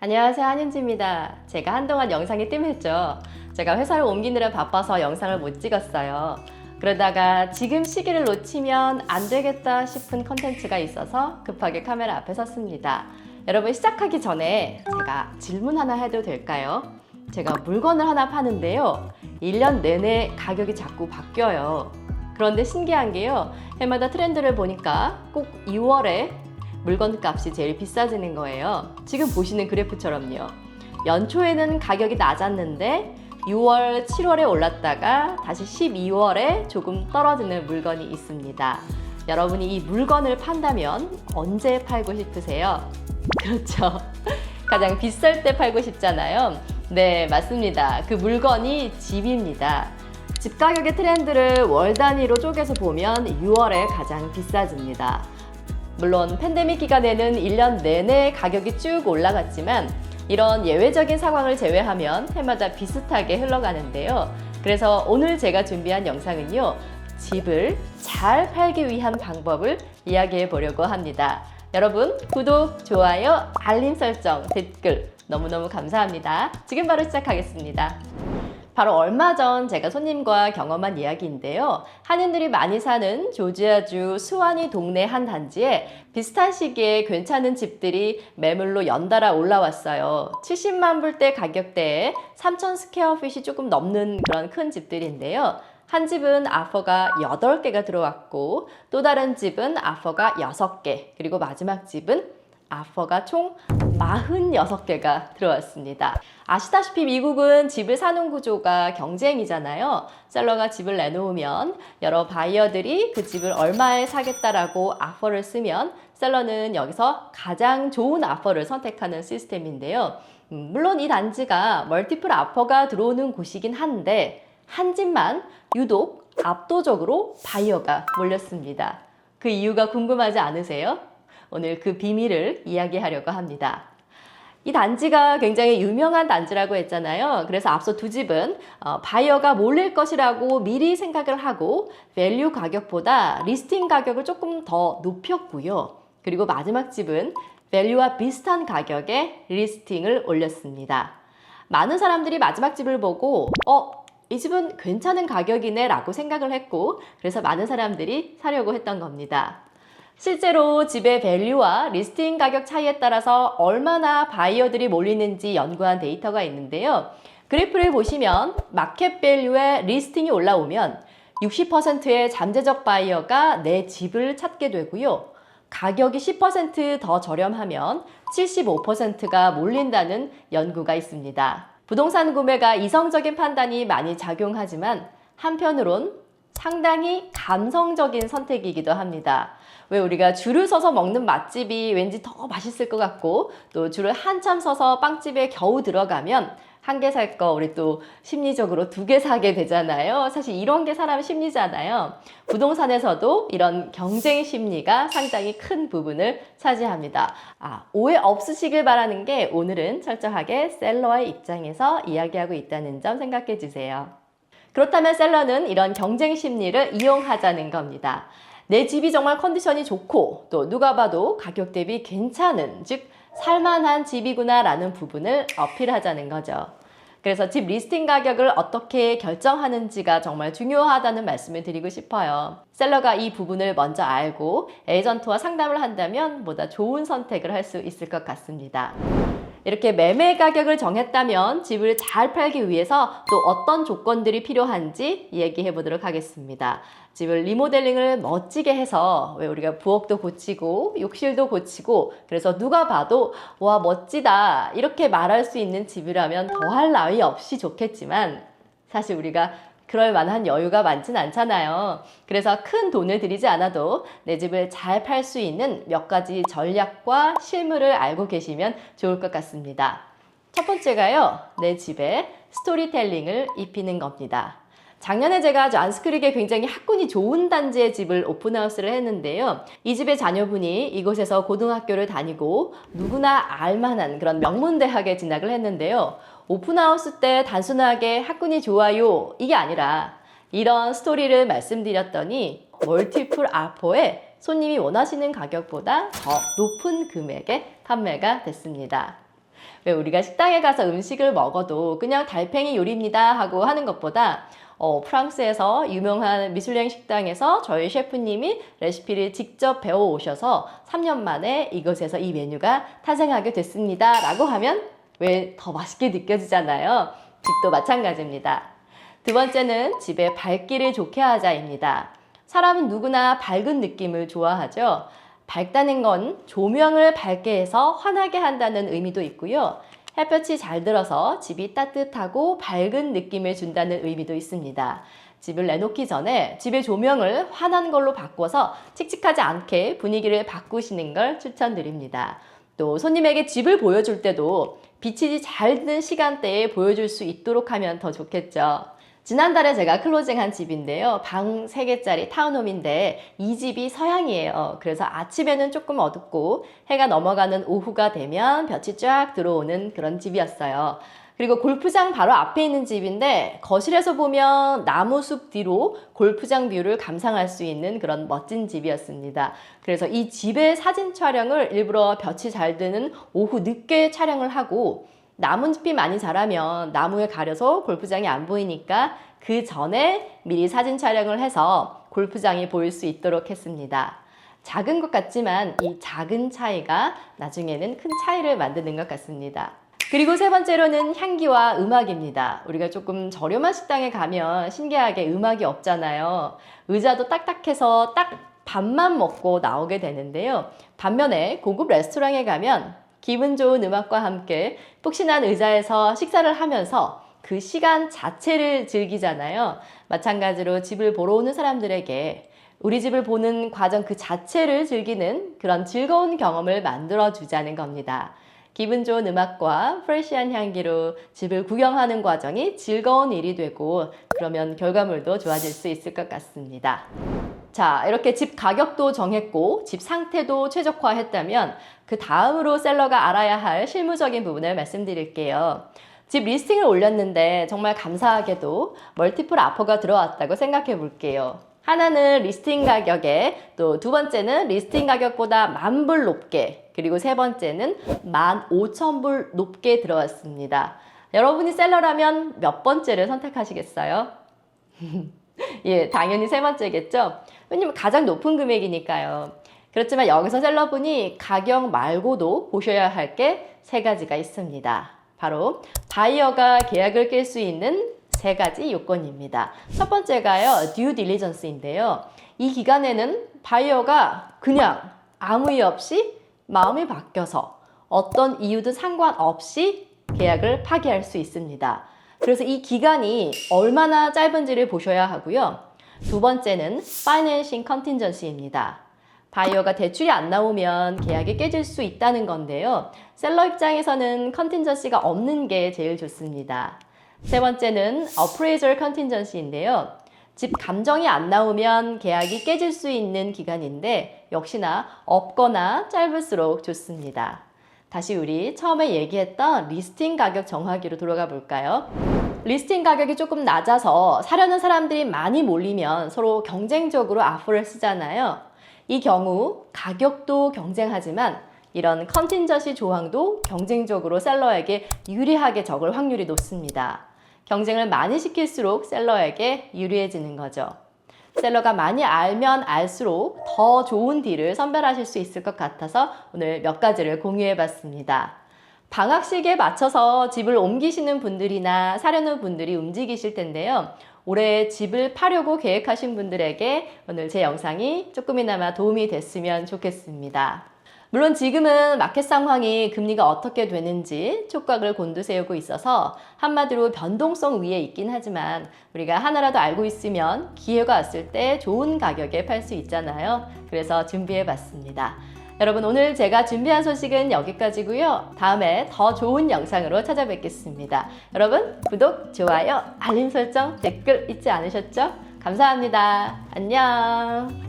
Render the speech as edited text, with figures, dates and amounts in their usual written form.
안녕하세요, 한윤지입니다. 제가 한동안 영상이 뜸했죠. 제가 회사를 옮기느라 바빠서 영상을 못 찍었어요. 그러다가 지금 시기를 놓치면 안 되겠다 싶은 컨텐츠가 있어서 급하게 카메라 앞에 섰습니다. 여러분, 시작하기 전에 제가 질문 하나 해도 될까요? 제가 물건을 하나 파는데요. 1년 내내 가격이 자꾸 바뀌어요. 그런데 신기한 게요. 해마다 트렌드를 보니까 꼭 2월에 물건 값이 제일 비싸지는 거예요. 지금 보시는 그래프처럼요. 연초에는 가격이 낮았는데 6월, 7월에 올랐다가 다시 12월에 조금 떨어지는 물건이 있습니다. 여러분이 이 물건을 판다면 언제 팔고 싶으세요? 그렇죠. 가장 비쌀 때 팔고 싶잖아요. 네, 맞습니다. 그 물건이 집입니다. 집 가격의 트렌드를 월 단위로 쪼개서 보면 6월에 가장 비싸집니다. 물론 팬데믹 기간에는 1년 내내 가격이 쭉 올라갔지만 이런 예외적인 상황을 제외하면 해마다 비슷하게 흘러가는데요. 그래서 오늘 제가 준비한 영상은요. 집을 잘 팔기 위한 방법을 이야기해 보려고 합니다. 여러분, 구독, 좋아요, 알림 설정, 댓글 너무너무 감사합니다. 지금 바로 시작하겠습니다. 바로 얼마 전 제가 손님과 경험한 이야기인데요. 한인들이 많이 사는 조지아주 스와니 동네 한 단지에 비슷한 시기에 괜찮은 집들이 매물로 연달아 올라왔어요. 70만 불대 가격대에 3,000 스퀘어핏이 조금 넘는 그런 큰 집들인데요. 한 집은 아퍼가 8개가 들어왔고 또 다른 집은 아퍼가 6개, 그리고 마지막 집은 아퍼가 총 46개가 들어왔습니다. 아시다시피 미국은 집을 사는 구조가 경쟁이잖아요. 셀러가 집을 내놓으면 여러 바이어들이 그 집을 얼마에 사겠다라고 아퍼를 쓰면 셀러는 여기서 가장 좋은 아퍼를 선택하는 시스템인데요. 물론 이 단지가 멀티플 아퍼가 들어오는 곳이긴 한데 한 집만 유독 압도적으로 바이어가 몰렸습니다. 그 이유가 궁금하지 않으세요? 오늘 그 비밀을 이야기하려고 합니다. 이 단지가 굉장히 유명한 단지라고 했잖아요. 그래서 앞서 두 집은 바이어가 몰릴 것이라고 미리 생각을 하고 밸류 가격보다 리스팅 가격을 조금 더 높였고요. 그리고 마지막 집은 밸류와 비슷한 가격에 리스팅을 올렸습니다. 많은 사람들이 마지막 집을 보고 이 집은 괜찮은 가격이네 라고 생각을 했고 그래서 많은 사람들이 사려고 했던 겁니다. 실제로 집의 밸류와 리스팅 가격 차이에 따라서 얼마나 바이어들이 몰리는지 연구한 데이터가 있는데요. 그래프를 보시면 마켓 밸류에 리스팅이 올라오면 60%의 잠재적 바이어가 내 집을 찾게 되고요. 가격이 10% 더 저렴하면 75%가 몰린다는 연구가 있습니다. 부동산 구매가 이성적인 판단이 많이 작용하지만 한편으론 상당히 감성적인 선택이기도 합니다. 왜 우리가 줄을 서서 먹는 맛집이 왠지 더 맛있을 것 같고 또 줄을 한참 서서 빵집에 겨우 들어가면 한 개 살 거 우리 또 심리적으로 2개 사게 되잖아요. 사실 이런 게 사람 심리잖아요. 부동산에서도 이런 경쟁 심리가 상당히 큰 부분을 차지합니다. 오해 없으시길 바라는 게 오늘은 철저하게 셀러의 입장에서 이야기하고 있다는 점 생각해 주세요. 그렇다면 셀러는 이런 경쟁 심리를 이용하자는 겁니다. 내 집이 정말 컨디션이 좋고 또 누가 봐도 가격 대비 괜찮은, 즉 살만한 집이구나 라는 부분을 어필하자는 거죠. 그래서 집 리스팅 가격을 어떻게 결정하는지가 정말 중요하다는 말씀을 드리고 싶어요. 셀러가 이 부분을 먼저 알고 에이전트와 상담을 한다면 보다 좋은 선택을 할 수 있을 것 같습니다. 이렇게 매매 가격을 정했다면 집을 잘 팔기 위해서 또 어떤 조건들이 필요한지 얘기해 보도록 하겠습니다. 집을 리모델링을 멋지게 해서 왜 우리가 부엌도 고치고 욕실도 고치고 그래서 누가 봐도 와 멋지다 이렇게 말할 수 있는 집이라면 더할 나위 없이 좋겠지만 사실 우리가 그럴 만한 여유가 많진 않잖아요. 그래서 큰 돈을 들이지 않아도 내 집을 잘 팔 수 있는 몇 가지 전략과 실물을 알고 계시면 좋을 것 같습니다. 첫 번째가요. 내 집에 스토리텔링을 입히는 겁니다. 작년에 제가 아주 안스크릭에 굉장히 학군이 좋은 단지의 집을 오픈하우스를 했는데요. 이 집의 자녀분이 이곳에서 고등학교를 다니고 누구나 알만한 그런 명문대학에 진학을 했는데요. 오픈하우스 때 단순하게 학군이 좋아요 이게 아니라 이런 스토리를 말씀드렸더니 멀티플 아포에 손님이 원하시는 가격보다 더 높은 금액에 판매가 됐습니다. 왜 우리가 식당에 가서 음식을 먹어도 그냥 달팽이 요리입니다 하고 하는 것보다 프랑스에서 유명한 미슐랭 식당에서 저희 셰프님이 레시피를 직접 배워 오셔서 3년 만에 이곳에서 이 메뉴가 탄생하게 됐습니다 라고 하면 왜 더 맛있게 느껴지잖아요. 집도 마찬가지입니다. 두 번째는 집의 밝기를 좋게 하자입니다. 사람은 누구나 밝은 느낌을 좋아하죠. 밝다는 건 조명을 밝게 해서 환하게 한다는 의미도 있고요. 햇볕이 잘 들어서 집이 따뜻하고 밝은 느낌을 준다는 의미도 있습니다. 집을 내놓기 전에 집의 조명을 환한 걸로 바꿔서 칙칙하지 않게 분위기를 바꾸시는 걸 추천드립니다. 또 손님에게 집을 보여줄 때도 빛이 잘 드는 시간대에 보여줄 수 있도록 하면 더 좋겠죠. 지난달에 제가 클로징한 집인데요. 방 3개짜리 타운홈인데 이 집이 서양이에요. 그래서 아침에는 조금 어둡고 해가 넘어가는 오후가 되면 볕이 쫙 들어오는 그런 집이었어요. 그리고 골프장 바로 앞에 있는 집인데 거실에서 보면 나무숲 뒤로 골프장 뷰를 감상할 수 있는 그런 멋진 집이었습니다. 그래서 이 집의 사진 촬영을 일부러 볕이 잘 드는 오후 늦게 촬영을 하고 나뭇잎이 많이 자라면 나무에 가려서 골프장이 안 보이니까 그 전에 미리 사진 촬영을 해서 골프장이 보일 수 있도록 했습니다. 작은 것 같지만 이 작은 차이가 나중에는 큰 차이를 만드는 것 같습니다. 그리고 세 번째로는 향기와 음악입니다. 우리가 조금 저렴한 식당에 가면 신기하게 음악이 없잖아요. 의자도 딱딱해서 딱 밥만 먹고 나오게 되는데요. 반면에 고급 레스토랑에 가면 기분 좋은 음악과 함께 푹신한 의자에서 식사를 하면서 그 시간 자체를 즐기잖아요. 마찬가지로 집을 보러 오는 사람들에게 우리 집을 보는 과정 그 자체를 즐기는 그런 즐거운 경험을 만들어주자는 겁니다. 기분 좋은 음악과 프레시한 향기로 집을 구경하는 과정이 즐거운 일이 되고 그러면 결과물도 좋아질 수 있을 것 같습니다. 자, 이렇게 집 가격도 정했고 집 상태도 최적화했다면 그 다음으로 셀러가 알아야 할 실무적인 부분을 말씀드릴게요. 집 리스팅을 올렸는데 정말 감사하게도 멀티플 오퍼가 들어왔다고 생각해 볼게요. 하나는 리스팅 가격에 또 두 번째는 리스팅 가격보다 10,000불 높게 그리고 세 번째는 15,000불 높게 들어왔습니다. 여러분이 셀러라면 몇 번째를 선택하시겠어요? 예, 당연히 세 번째겠죠? 왜냐면 가장 높은 금액이니까요. 그렇지만 여기서 셀러분이 가격 말고도 보셔야 할 게 세 가지가 있습니다. 바로 바이어가 계약을 깰 수 있는 세 가지 요건입니다. 첫 번째가요, 듀 딜리전스인데요. 이 기간에는 바이어가 그냥 아무 이유 없이 마음이 바뀌어서 어떤 이유든 상관없이 계약을 파기할 수 있습니다. 그래서 이 기간이 얼마나 짧은지를 보셔야 하고요. 두 번째는 파이낸싱 컨틴전시입니다. 바이어가 대출이 안 나오면 계약이 깨질 수 있다는 건데요. 셀러 입장에서는 컨틴전시가 없는 게 제일 좋습니다. 세 번째는 어프레이저 컨틴전시인데요. 집 감정이 안 나오면 계약이 깨질 수 있는 기간인데 역시나 없거나 짧을수록 좋습니다. 다시 우리 처음에 얘기했던 리스팅 가격 정하기로 돌아가 볼까요? 리스팅 가격이 조금 낮아서 사려는 사람들이 많이 몰리면 서로 경쟁적으로 오퍼를 쓰잖아요. 이 경우 가격도 경쟁하지만 이런 컨틴전시 조항도 경쟁적으로 셀러에게 유리하게 적을 확률이 높습니다. 경쟁을 많이 시킬수록 셀러에게 유리해지는 거죠. 셀러가 많이 알면 알수록 더 좋은 딜을 선별하실 수 있을 것 같아서 오늘 몇 가지를 공유해 봤습니다. 방학식에 맞춰서 집을 옮기시는 분들이나 사려는 분들이 움직이실 텐데요. 올해 집을 파려고 계획하신 분들에게 오늘 제 영상이 조금이나마 도움이 됐으면 좋겠습니다. 물론 지금은 마켓 상황이 금리가 어떻게 되는지 촉각을 곤두세우고 있어서 한마디로 변동성 위에 있긴 하지만 우리가 하나라도 알고 있으면 기회가 왔을 때 좋은 가격에 팔 수 있잖아요. 그래서 준비해 봤습니다. 여러분, 오늘 제가 준비한 소식은 여기까지고요. 다음에 더 좋은 영상으로 찾아뵙겠습니다. 여러분, 구독, 좋아요, 알림 설정, 댓글 잊지 않으셨죠? 감사합니다. 안녕.